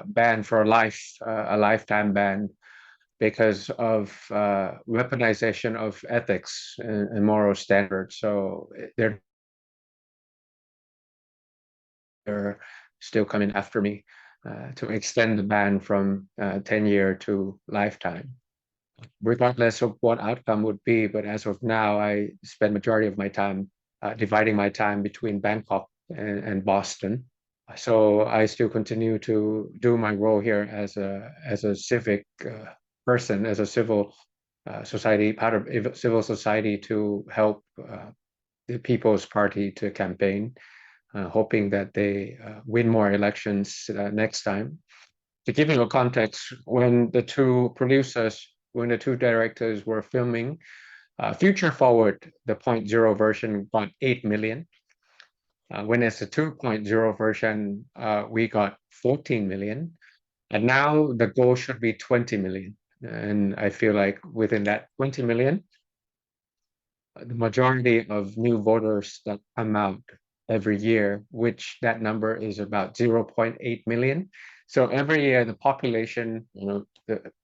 banned for life, a lifetime ban because of weaponization of ethics and moral standards. So they're still coming after me to extend the ban from 10-year to lifetime, regardless of what outcome would be. But as of now, I spend majority of my time dividing my time between Bangkok and Boston. So I still continue to do my role here as a civic person, as a civil society, part of civil society, to help the People's Party to campaign, hoping that they win more elections next time. To give you a context, when the two directors were filming Future Forward, the 0.0 version got 8 million. When it's a 2.0 version, we got 14 million. And now the goal should be 20 million. And I feel like within that 20 million, the majority of new voters that come out every year, which that number is about 0.8 million. So every year the population, the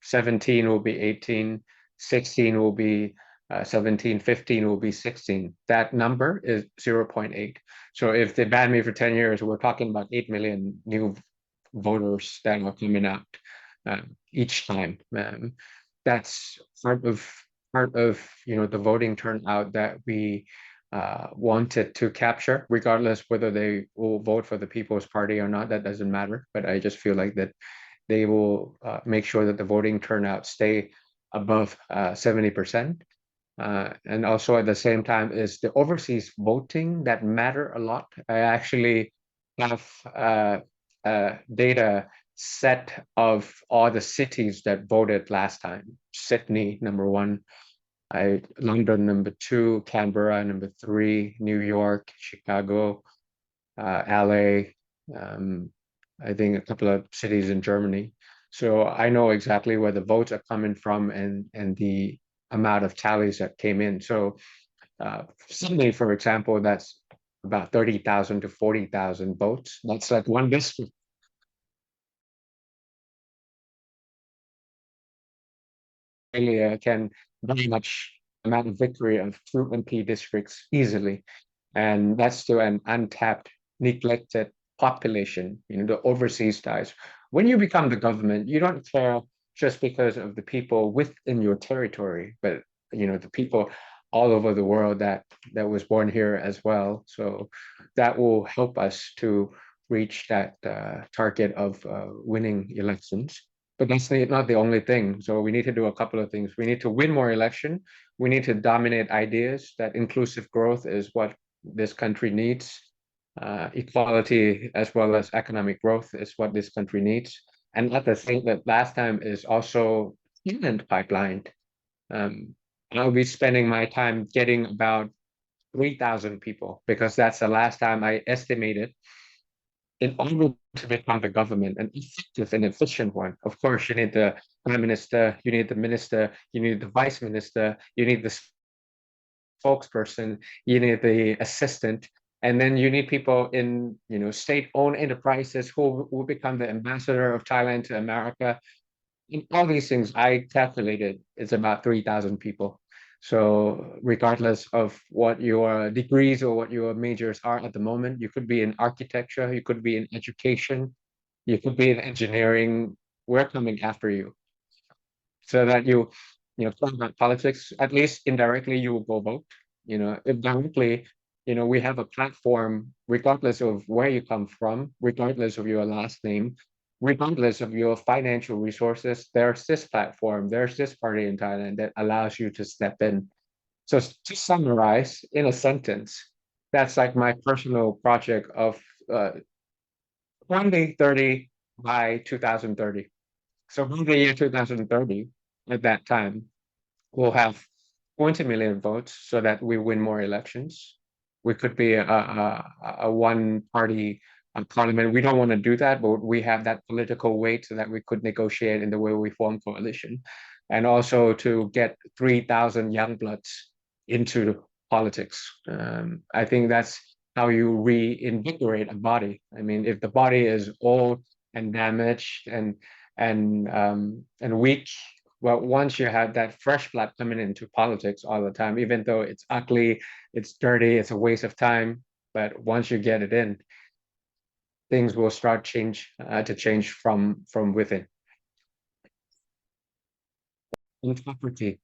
17 will be 18, 16 will be 17, 15 will be 16. That number is 0.8. So if they ban me for 10 years, we're talking about 8 million new voters that are coming out each time. That's part of the voting turnout that we wanted to capture, regardless whether they will vote for the People's Party or not. That doesn't matter. But I just feel like that they will make sure that the voting turnout stay above 70%. And also at the same time is the overseas voting that matter a lot. I actually have data set of all the cities that voted last time. Sydney, number 1. London, number 2. Canberra, number 3. New York, Chicago, LA, I think a couple of cities in Germany. So I know exactly where the votes are coming from and the amount of tallies that came in. So Sydney, for example, that's about 30,000 to 40,000 votes. That's like one district. Australia can very much amount of victory of 2 MP districts easily. And that's still an untapped, neglected population, the overseas ties. When you become the government, you don't care just because of the people within your territory, but the people all over the world that was born here as well. So that will help us to reach that target of winning elections. But that's not the only thing. So we need to do a couple of things. We need to win more election. We need to dominate ideas. That inclusive growth is what this country needs. Equality as well as economic growth is what this country needs. And at the same that last time is also talent pipeline. I'll be spending my time getting about 3,000 people, because that's the last time I estimated. In order to become the government, an effective and efficient one, of course, you need the prime minister, you need the minister, you need the vice minister, you need the spokesperson, you need the assistant, and then you need people in state-owned enterprises who will become the ambassador of Thailand to America. In all these things, I calculated it's about 3,000 people. So regardless of what your degrees or what your majors are at the moment, you could be in architecture, you could be in education, you could be in engineering. We're coming after you, so that talk about politics, at least indirectly, you will go vote. If directly, we have a platform, regardless of where you come from, regardless of your last name, regardless of your financial resources, there's this platform, there's this party in Thailand that allows you to step in. So to summarize in a sentence, that's like my personal project of 2030 by 2030. So by the year 2030, at that time, we'll have 20 million votes so that we win more elections. We could be a one-party parliament. We don't want to do that, but we have that political weight so that we could negotiate in the way we form coalition. And also to get 3,000 young bloods into politics. I think that's how you reinvigorate a body. I mean, if the body is old, and damaged and weak. Well, once you have that fresh blood coming into politics all the time, even though it's ugly, it's dirty, it's a waste of time, but once you get it in, things will start to change from within. Integrity.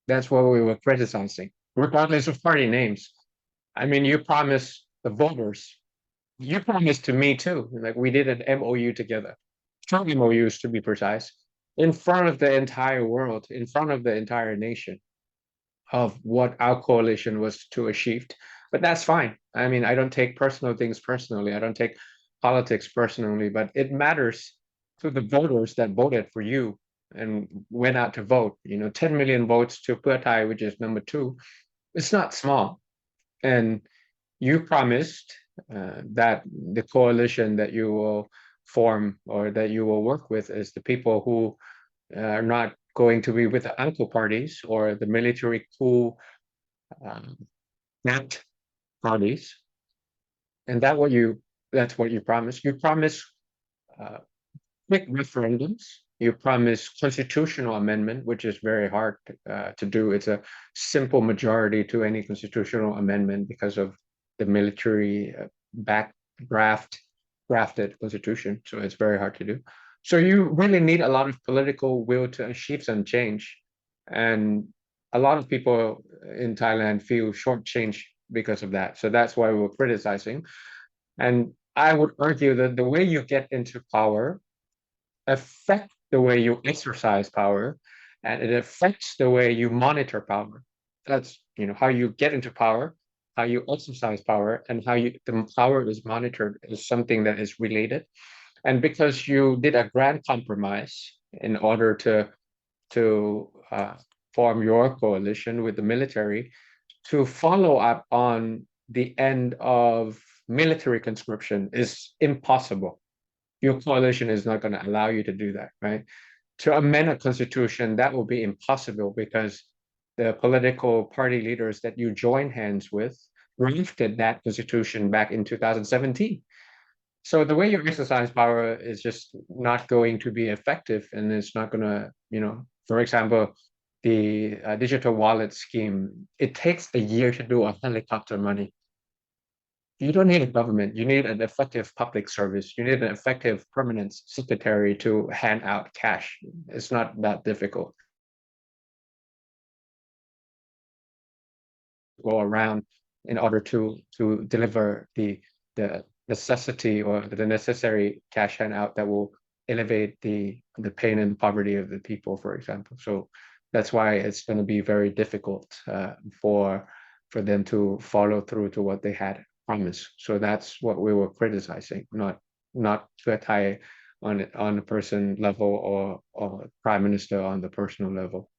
That's what we were criticizing, regardless of party names. I mean, you promised the voters, you promised to me too. Like we did an MOU together, 2 MOUs to be precise, in front of the entire world, in front of the entire nation, of what our coalition was to achieve. But that's fine. I mean, I don't take personal things personally. I don't take politics personally, but it matters to the voters that voted for you and went out to vote. 10 million votes to Pheu Thai, which is number 2. It's not small. And you promised that the coalition that you will form or that you will work with is the people who are not going to be with the uncle parties or the military coup backed parties. And that's what you promised. You promised quick referendums. You promised constitutional amendment, which is very hard to do. It's a simple majority to any constitutional amendment because of the military drafted constitution. So it's very hard to do. So you really need a lot of political will to achieve some change. And a lot of people in Thailand feel shortchanged because of that. So that's why we're criticizing. And I would argue that the way you get into power affect the way you exercise power, and it affects the way you monitor power. That's how you get into power, how you exercise power, and how the power is monitored is something that is related. And because you did a grand compromise in order to form your coalition with the military, to follow up on the end of military conscription is impossible. Your coalition is not going to allow you to do that, right? To amend a constitution, that will be impossible because the political party leaders that you join hands with drafted that constitution back in 2017. So the way you exercise power is just not going to be effective, and it's not going to, for example, the digital wallet scheme, it takes a year to do a helicopter money. You don't need a government. You need an effective public service. You need an effective permanent secretary to hand out cash. It's not that difficult. Go around in order to deliver the necessity or the necessary cash handout that will elevate the pain and poverty of the people, for example. So that's why it's going to be very difficult for them to follow through to what they had promised. So that's what we were criticizing, not Pheu Thai on a person level or prime minister on the personal level.